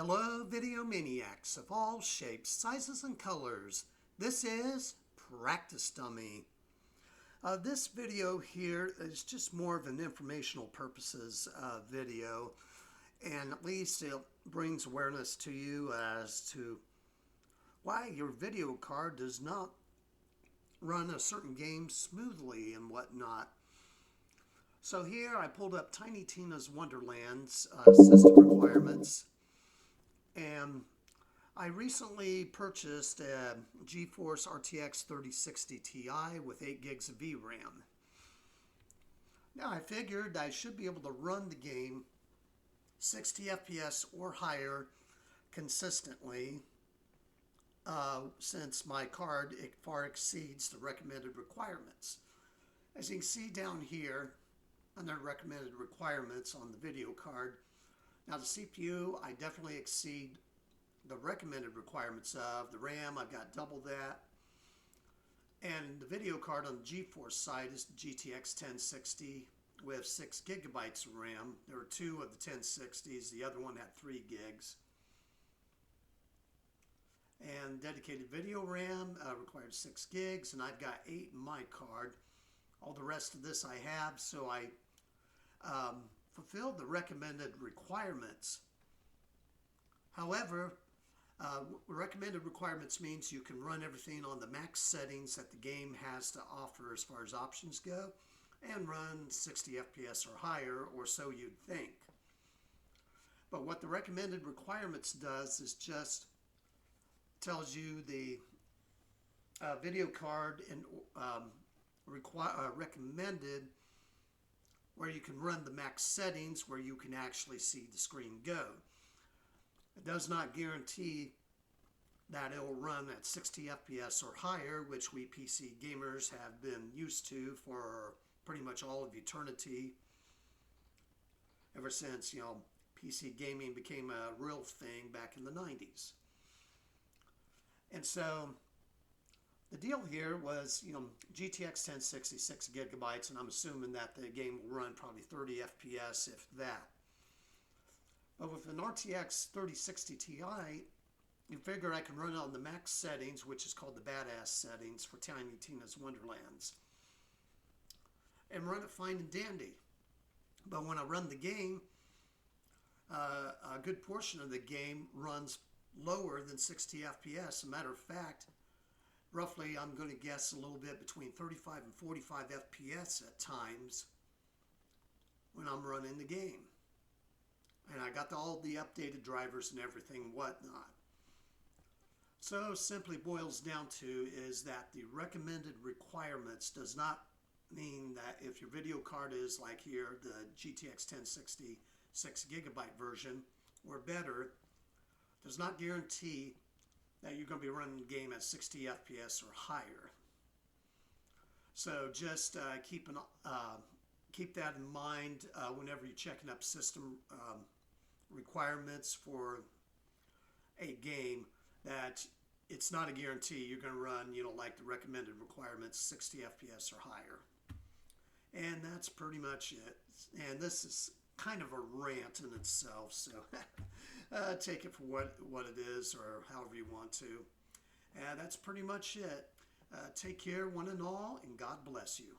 Hello, video maniacs of all shapes, sizes, and colors. This is Practice Dummy. This video here is just more of an informational purposes video, and at least it brings awareness to you as to why your video card does not run a certain game smoothly and whatnot. So here I pulled up Tiny Tina's Wonderland's system requirements. And I recently purchased a GeForce RTX 3060 Ti with 8 gigs of VRAM. Now I figured I should be able to run the game 60 FPS or higher consistently since my card far exceeds the recommended requirements. As you can see down here under recommended requirements on the video card, now the CPU, I definitely exceed the recommended requirements of. The RAM, I've got double that. And the video card on the GeForce side is the GTX 1060 with 6 gigabytes of RAM. There were two of the 1060s. The other one had 3 gigs. And dedicated video RAM required 6 gigs, and I've got 8 in my card. All the rest of this I have, so I fulfilled the recommended requirements. However, recommended requirements means you can run everything on the max settings that the game has to offer as far as options go and run 60 FPS or higher, or so you'd think. But what the recommended requirements does is just tells you the video card and recommended where you can run the max settings where you can actually see the screen go. It does not guarantee that it will run at 60 FPS or higher, which we PC gamers have been used to for pretty much all of eternity, ever since, PC gaming became a real thing back in the 90s. And so the deal here was, GTX 1060, 6 gigabytes, and I'm assuming that the game will run probably 30 FPS, if that. But with an RTX 3060 Ti, you figure I can run it on the max settings, which is called the badass settings for Tiny Tina's Wonderlands, and run it fine and dandy. But when I run the game, a good portion of the game runs lower than 60 FPS. As a matter of fact, roughly, I'm going to guess a little bit between 35 and 45 FPS at times when I'm running the game. And I got all the updated drivers and everything and whatnot. So simply boils down to is that the recommended requirements does not mean that if your video card is like here, the GTX 1060 6 gigabyte version or better, does not guarantee that you're going to be running the game at 60 FPS or higher. So just keep that in mind whenever you're checking up system requirements for a game, that it's not a guarantee you're going to run, like the recommended requirements, 60 FPS or higher. And that's pretty much it. And this is kind of a rant in itself, so take it for what it is, or however you want to. And that's pretty much it. Take care, one and all, and God bless you.